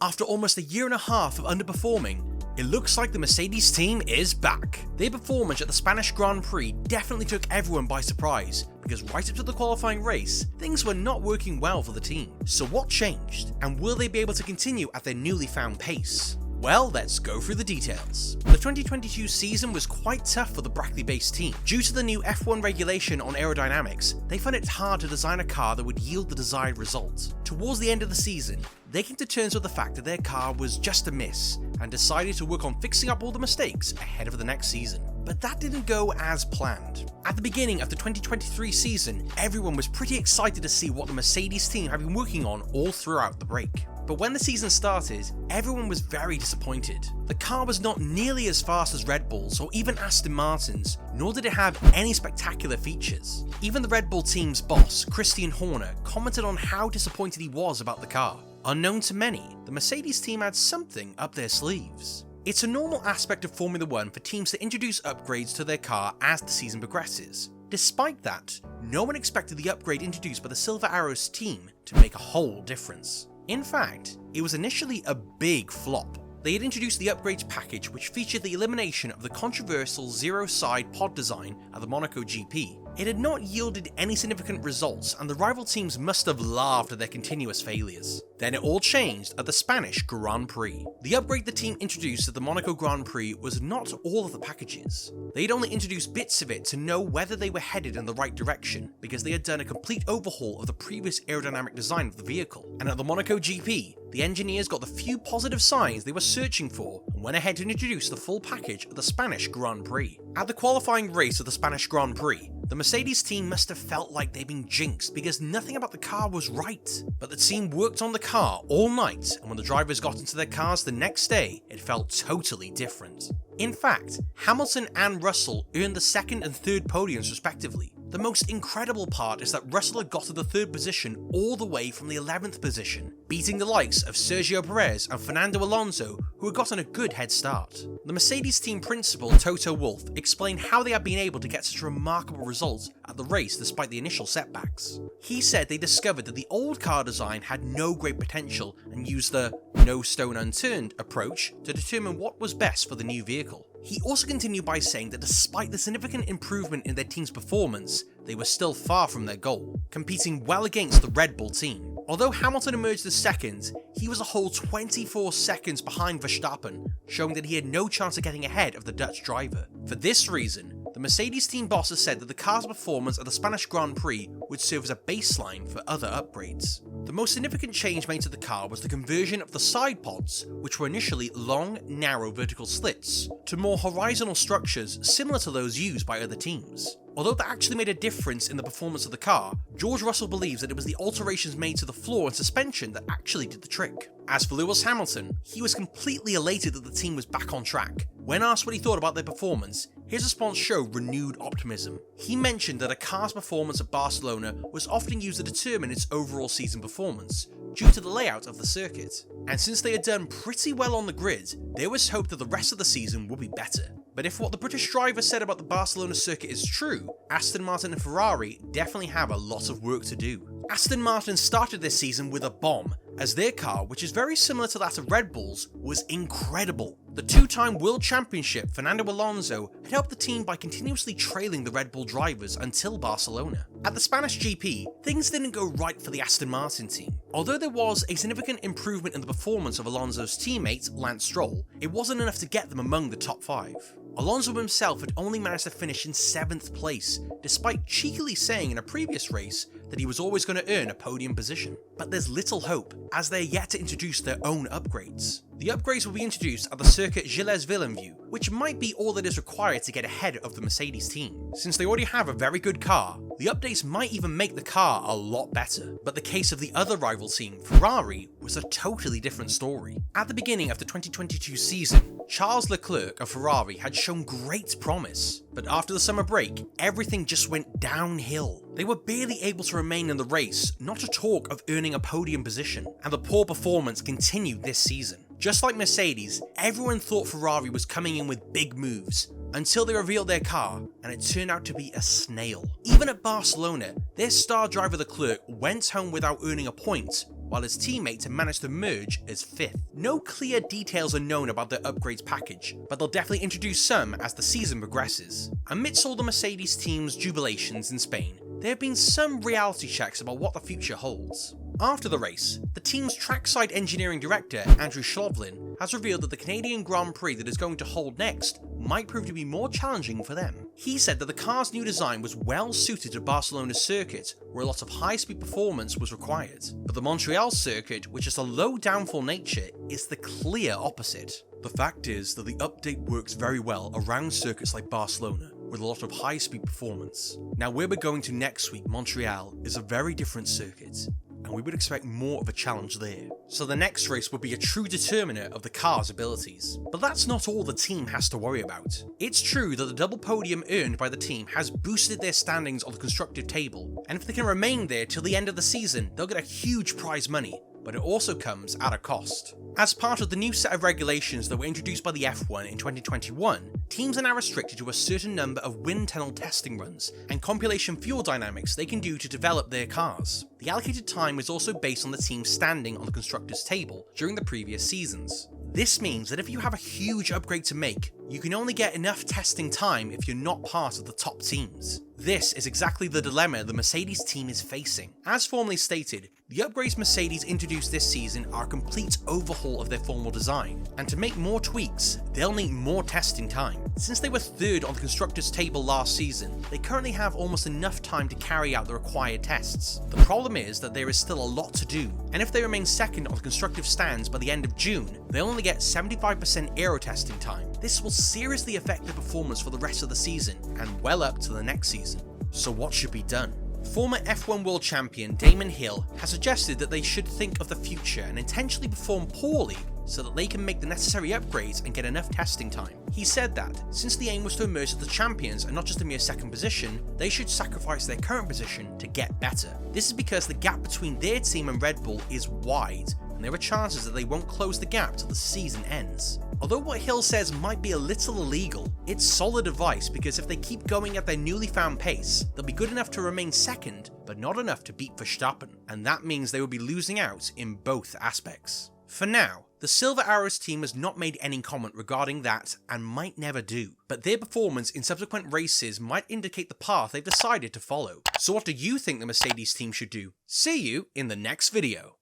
After almost a year and a half of underperforming, it looks like the Mercedes team is back. Their performance at the Spanish Grand Prix definitely took everyone by surprise, because right up to the qualifying race, things were not working well for the team. So what changed, and will they be able to continue at their newly found pace? Well, let's go through the details. The 2022 season was quite tough for the Brackley-based team. Due to the new F1 regulation on aerodynamics, they found it hard to design a car that would yield the desired result. Towards the end of the season, they came to terms with the fact that their car was just a miss, and decided to work on fixing up all the mistakes ahead of the next season. But that didn't go as planned. At the beginning of the 2023 season, everyone was pretty excited to see what the Mercedes team had been working on all throughout the break. But when the season started, everyone was very disappointed. The car was not nearly as fast as Red Bull's or even Aston Martin's, nor did it have any spectacular features. Even the Red Bull team's boss, Christian Horner, commented on how disappointed he was about the car. Unknown to many, the Mercedes team had something up their sleeves. It's a normal aspect of Formula 1 for teams to introduce upgrades to their car as the season progresses. Despite that, no one expected the upgrade introduced by the Silver Arrows team to make a whole difference. In fact, it was initially a big flop. They had introduced the upgrades package, which featured the elimination of the controversial zero-side pod design at the Monaco GP. It had not yielded any significant results, and the rival teams must have laughed at their continuous failures. Then it all changed at the Spanish Grand Prix. The upgrade the team introduced at the Monaco Grand Prix was not all of the packages. They had only introduced bits of it to know whether they were headed in the right direction, because they had done a complete overhaul of the previous aerodynamic design of the vehicle. And at the Monaco GP, the engineers got the few positive signs they were searching for and went ahead to introduce the full package at the Spanish Grand Prix. At the qualifying race of the Spanish Grand Prix, the Mercedes team must have felt like they'd been jinxed because nothing about the car was right. But the team worked on the car all night, and when the drivers got into their cars the next day, it felt totally different. In fact, Hamilton and Russell earned the second and third podiums respectively. The most incredible part is that Russell had got to the third position all the way from the 11th position, beating the likes of Sergio Perez and Fernando Alonso, who had gotten a good head start. The Mercedes team principal Toto Wolff explained how they had been able to get such remarkable results at the race despite the initial setbacks. He said they discovered that the old car design had no great potential and used the no stone unturned approach to determine what was best for the new vehicle. He also continued by saying that despite the significant improvement in their team's performance, they were still far from their goal, competing well against the Red Bull team. Although Hamilton emerged as second, he was a whole 24 seconds behind Verstappen, showing that he had no chance of getting ahead of the Dutch driver. For this reason, the Mercedes team bosses said that the car's performance at the Spanish Grand Prix would serve as a baseline for other upgrades. The most significant change made to the car was the conversion of the side pods, which were initially long, narrow vertical slits, to more horizontal structures similar to those used by other teams. Although that actually made a difference in the performance of the car, George Russell believes that it was the alterations made to the floor and suspension that actually did the trick. As for Lewis Hamilton, he was completely elated that the team was back on track. When asked what he thought about their performance, his response showed renewed optimism. He mentioned that a car's performance at Barcelona was often used to determine its overall season performance, due to the layout of the circuit. And since they had done pretty well on the grid, there was hope that the rest of the season would be better. But if what the British driver said about the Barcelona circuit is true, Aston Martin and Ferrari definitely have a lot of work to do. Aston Martin started this season with a bomb, as their car, which is very similar to that of Red Bull's, was incredible. The two-time world championship Fernando Alonso had helped the team by continuously trailing the Red Bull drivers until Barcelona. At the Spanish GP, things didn't go right for the Aston Martin team. Although there was a significant improvement in the performance of Alonso's teammate, Lance Stroll, it wasn't enough to get them among the top 5. Alonso himself had only managed to finish in 7th place, despite cheekily saying in a previous race that he was always going to earn a podium position. But there's little hope, as they're yet to introduce their own upgrades. The upgrades will be introduced at the circuit Gilles-Villeneuve, which might be all that is required to get ahead of the Mercedes team. Since they already have a very good car, the updates might even make the car a lot better. But the case of the other rival team, Ferrari, was a totally different story. At the beginning of the 2022 season, Charles Leclerc of Ferrari had shown great promise, but after the summer break, everything just went downhill. They were barely able to remain in the race, not to talk of earning a podium position, and the poor performance continued this season. Just like Mercedes, everyone thought Ferrari was coming in with big moves, until they revealed their car, and it turned out to be a snail. Even at Barcelona, their star driver Leclerc went home without earning a point, while his teammates have managed to emerge as 5th. No clear details are known about their upgrades package, but they'll definitely introduce some as the season progresses. Amidst all the Mercedes team's jubilations in Spain, there have been some reality checks about what the future holds. After the race, the team's trackside engineering director, Andrew Schlovlin, has revealed that the Canadian Grand Prix that is going to hold next might prove to be more challenging for them. He said that the car's new design was well suited to Barcelona's circuit, where a lot of high-speed performance was required. But the Montreal circuit, which has a low downforce nature, is the clear opposite. The fact is that the update works very well around circuits like Barcelona, with a lot of high-speed performance. Now where we're going to next week, Montreal, is a very different circuit, and we would expect more of a challenge there. So the next race will be a true determiner of the car's abilities. But that's not all the team has to worry about. It's true that the double podium earned by the team has boosted their standings on the constructive table, and if they can remain there till the end of the season, they'll get a huge prize money, but it also comes at a cost. As part of the new set of regulations that were introduced by the F1 in 2021, teams are now restricted to a certain number of wind tunnel testing runs and compilation fuel dynamics they can do to develop their cars. The allocated time is also based on the team's standing on the constructors' table during the previous seasons. This means that if you have a huge upgrade to make, you can only get enough testing time if you're not part of the top teams. This is exactly the dilemma the Mercedes team is facing. As formerly stated, the upgrades Mercedes introduced this season are a complete overhaul of their formal design, and to make more tweaks, they'll need more testing time. Since they were 3rd on the constructors' table last season, they currently have almost enough time to carry out the required tests. The problem is that there is still a lot to do, and if they remain 2nd on the constructive stands by the end of June, they'll only get 75% aero testing time. This will seriously affect their performance for the rest of the season, and well up to the next season. So what should be done? Former F1 World Champion Damon Hill has suggested that they should think of the future and intentionally perform poorly so that they can make the necessary upgrades and get enough testing time. He said that, since the aim was to emerge as the champions and not just a mere 2nd position, they should sacrifice their current position to get better. This is because the gap between their team and Red Bull is wide, and there are chances that they won't close the gap till the season ends. Although what Hill says might be a little illegal, it's solid advice because if they keep going at their newly found pace, they'll be good enough to remain 2nd, but not enough to beat Verstappen, and that means they will be losing out in both aspects. For now, the Silver Arrows team has not made any comment regarding that and might never do, but their performance in subsequent races might indicate the path they've decided to follow. So what do you think the Mercedes team should do? See you in the next video.